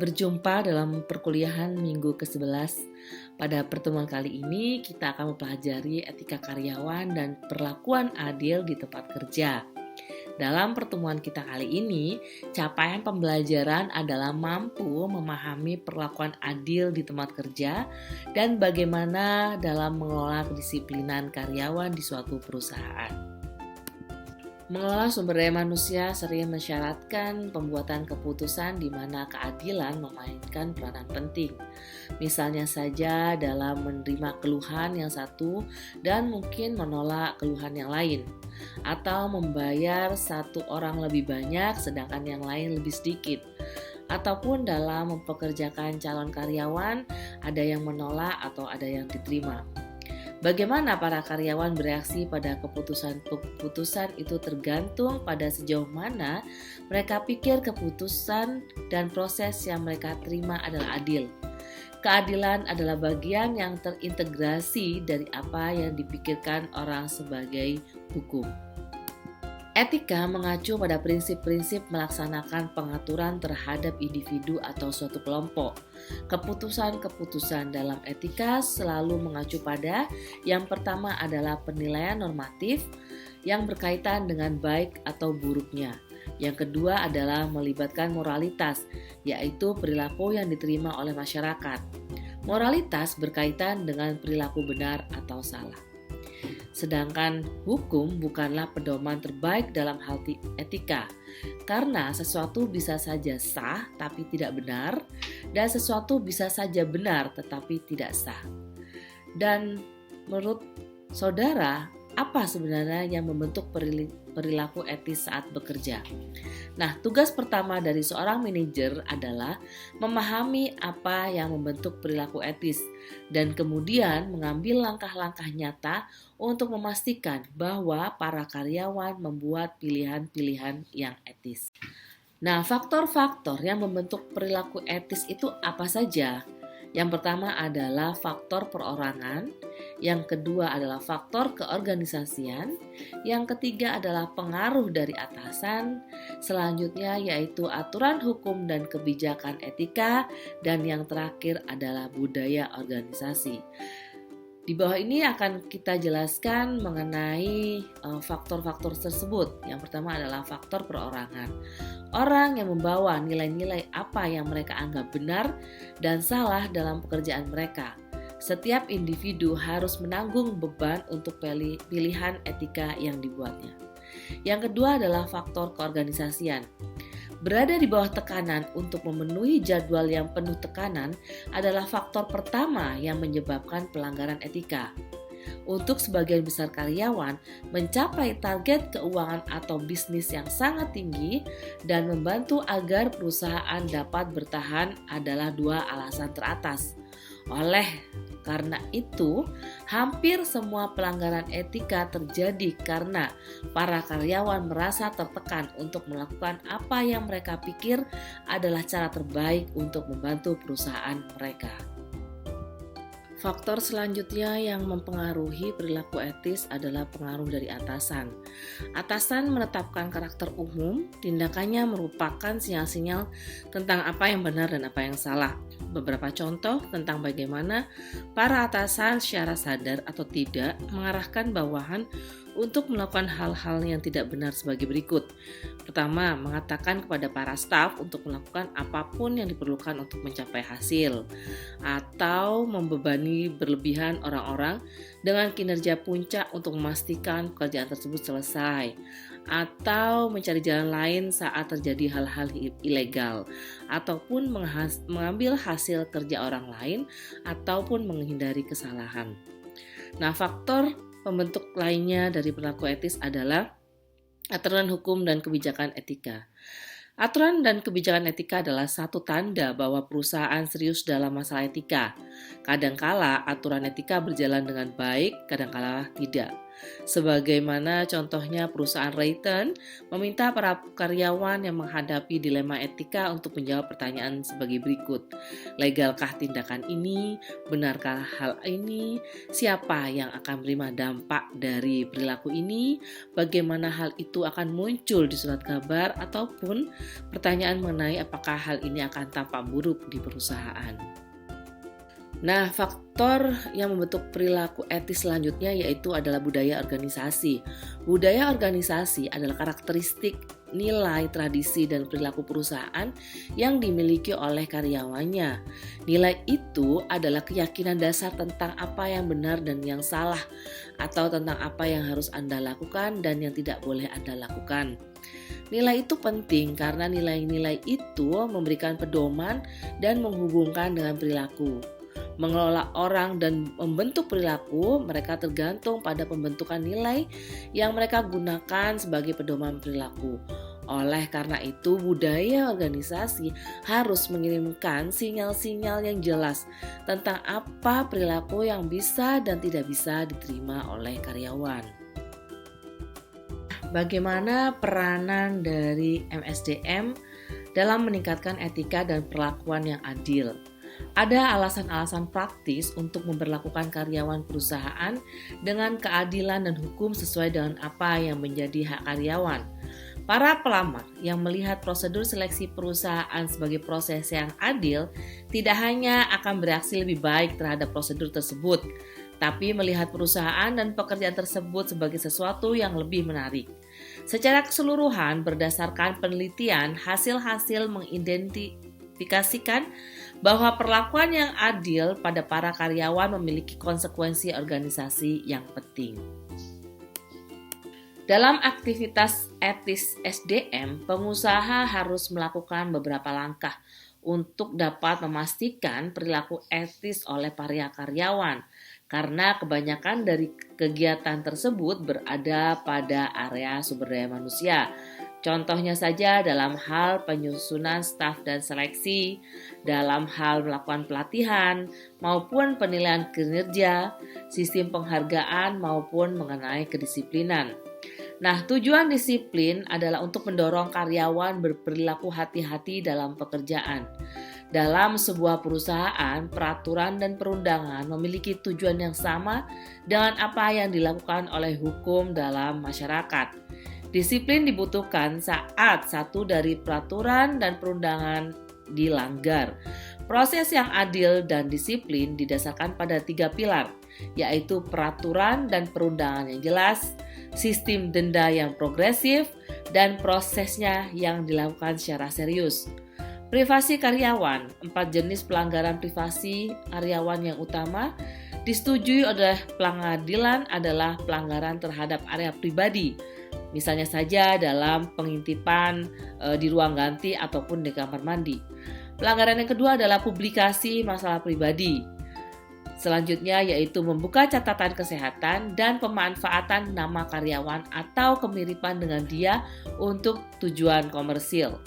Berjumpa dalam perkuliahan minggu ke-11. Pada pertemuan kali ini kita akan mempelajari etika karyawan dan perlakuan adil di tempat kerja. Dalam pertemuan kita kali ini, capaian pembelajaran adalah mampu memahami perlakuan adil di tempat kerja dan bagaimana dalam mengelola kedisiplinan karyawan di suatu perusahaan. Mengelola sumber daya manusia sering mensyaratkan pembuatan keputusan di mana keadilan memainkan peranan penting. Misalnya saja dalam menerima keluhan yang satu dan mungkin menolak keluhan yang lain. Atau membayar satu orang lebih banyak sedangkan yang lain lebih sedikit. Ataupun dalam mempekerjakan calon karyawan, ada yang menolak atau ada yang diterima. Bagaimana para karyawan bereaksi pada keputusan itu tergantung pada sejauh mana mereka pikir keputusan dan proses yang mereka terima adalah adil. Keadilan adalah bagian yang terintegrasi dari apa yang dipikirkan orang sebagai hukum. Etika mengacu pada prinsip-prinsip melaksanakan pengaturan terhadap individu atau suatu kelompok. Keputusan-keputusan dalam etika selalu mengacu pada yang pertama adalah penilaian normatif yang berkaitan dengan baik atau buruknya. Yang kedua adalah melibatkan moralitas, yaitu perilaku yang diterima oleh masyarakat. Moralitas berkaitan dengan perilaku benar atau salah. Sedangkan hukum bukanlah pedoman terbaik dalam hal etika, karena sesuatu bisa saja sah tapi tidak benar, dan sesuatu bisa saja benar tetapi tidak sah. Dan menurut saudara, apa sebenarnya yang membentuk perilaku etis saat bekerja? Nah, tugas pertama dari seorang manajer adalah memahami apa yang membentuk perilaku etis dan kemudian mengambil langkah-langkah nyata untuk memastikan bahwa para karyawan membuat pilihan-pilihan yang etis. Nah, faktor-faktor yang membentuk perilaku etis itu apa saja? Yang pertama adalah faktor perorangan, yang kedua adalah faktor keorganisasian, yang ketiga adalah pengaruh dari atasan, selanjutnya yaitu aturan hukum dan kebijakan etika, dan yang terakhir adalah budaya organisasi. Di bawah ini akan kita jelaskan mengenai faktor-faktor tersebut. Yang pertama adalah faktor perorangan. Orang yang membawa nilai-nilai apa yang mereka anggap benar dan salah dalam pekerjaan mereka. Setiap individu harus menanggung beban untuk pilihan etika yang dibuatnya. Yang kedua adalah faktor keorganisasian. Berada di bawah tekanan untuk memenuhi jadwal yang penuh tekanan adalah faktor pertama yang menyebabkan pelanggaran etika. Untuk sebagian besar karyawan, mencapai target keuangan atau bisnis yang sangat tinggi dan membantu agar perusahaan dapat bertahan adalah dua alasan teratas. Karena itu, hampir semua pelanggaran etika terjadi karena para karyawan merasa tertekan untuk melakukan apa yang mereka pikir adalah cara terbaik untuk membantu perusahaan mereka. Faktor selanjutnya yang mempengaruhi perilaku etis adalah pengaruh dari atasan. Atasan menetapkan karakter umum, tindakannya merupakan sinyal-sinyal tentang apa yang benar dan apa yang salah. Beberapa contoh tentang bagaimana para atasan secara sadar atau tidak mengarahkan bawahan untuk melakukan hal-hal yang tidak benar sebagai berikut. Pertama, mengatakan kepada para staf untuk melakukan apapun yang diperlukan untuk mencapai hasil, atau membebani berlebihan orang-orang dengan kinerja puncak untuk memastikan pekerjaan tersebut selesai, atau mencari jalan lain saat terjadi hal-hal ilegal, ataupun mengambil hasil kerja orang lain, ataupun menghindari kesalahan. Nah, faktor pembentuk lainnya dari perilaku etis adalah aturan hukum dan kebijakan etika. Aturan dan kebijakan etika adalah satu tanda bahwa perusahaan serius dalam masalah etika. Kadangkala aturan etika berjalan dengan baik, kadangkala tidak. Sebagaimana contohnya perusahaan Raytheon meminta para karyawan yang menghadapi dilema etika untuk menjawab pertanyaan sebagai berikut. Legalkah tindakan ini? Benarkah hal ini? Siapa yang akan menerima dampak dari perilaku ini? Bagaimana hal itu akan muncul di surat kabar? Ataupun pertanyaan mengenai apakah hal ini akan tampak buruk di perusahaan. Nah, faktor yang membentuk perilaku etis selanjutnya yaitu adalah budaya organisasi. Budaya organisasi adalah karakteristik, nilai, tradisi, dan perilaku perusahaan yang dimiliki oleh karyawannya. Nilai itu adalah keyakinan dasar tentang apa yang benar dan yang salah, atau tentang apa yang harus Anda lakukan dan yang tidak boleh Anda lakukan. Nilai itu penting karena nilai-nilai itu memberikan pedoman dan menghubungkan dengan perilaku. Mengelola orang dan membentuk perilaku, mereka tergantung pada pembentukan nilai yang mereka gunakan sebagai pedoman perilaku. Oleh karena itu, budaya organisasi harus mengirimkan sinyal-sinyal yang jelas tentang apa perilaku yang bisa dan tidak bisa diterima oleh karyawan. Bagaimana peranan dari MSDM dalam meningkatkan etika dan perlakuan yang adil? Ada alasan-alasan praktis untuk memperlakukan karyawan perusahaan dengan keadilan dan hukum sesuai dengan apa yang menjadi hak karyawan. Para pelamar yang melihat prosedur seleksi perusahaan sebagai proses yang adil tidak hanya akan bereaksi lebih baik terhadap prosedur tersebut, tapi melihat perusahaan dan pekerjaan tersebut sebagai sesuatu yang lebih menarik. Secara keseluruhan, berdasarkan penelitian, hasil-hasil mengidentifikasikan bahwa perlakuan yang adil pada para karyawan memiliki konsekuensi organisasi yang penting. Dalam aktivitas etis SDM, pengusaha harus melakukan beberapa langkah untuk dapat memastikan perilaku etis oleh para karyawan, karena kebanyakan dari kegiatan tersebut berada pada area sumber daya manusia. Contohnya saja dalam hal penyusunan staf dan seleksi, dalam hal melakukan pelatihan, maupun penilaian kinerja, sistem penghargaan, maupun mengenai kedisiplinan. Nah, tujuan disiplin adalah untuk mendorong karyawan berperilaku hati-hati dalam pekerjaan. Dalam sebuah perusahaan, peraturan dan perundangan memiliki tujuan yang sama dengan apa yang dilakukan oleh hukum dalam masyarakat. Disiplin dibutuhkan saat satu dari peraturan dan perundangan dilanggar. Proses yang adil dan disiplin didasarkan pada 3 pilar, yaitu peraturan dan perundangan yang jelas, sistem denda yang progresif, dan prosesnya yang dilakukan secara serius. Privasi karyawan, 4 jenis pelanggaran privasi karyawan yang utama disetujui oleh pengadilan adalah pelanggaran terhadap area pribadi. Misalnya saja dalam pengintipan di ruang ganti ataupun di kamar mandi. Pelanggaran yang kedua adalah publikasi masalah pribadi. Selanjutnya yaitu membuka catatan kesehatan dan pemanfaatan nama karyawan atau kemiripan dengan dia untuk tujuan komersil.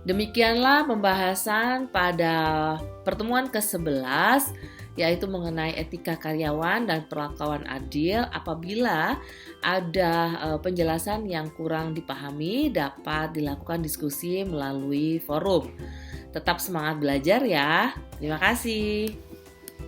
Demikianlah pembahasan pada pertemuan ke-11 yaitu mengenai etika karyawan dan perlakuan adil. Apabila ada penjelasan yang kurang dipahami, dapat dilakukan diskusi melalui forum. Tetap semangat belajar ya. Terima kasih.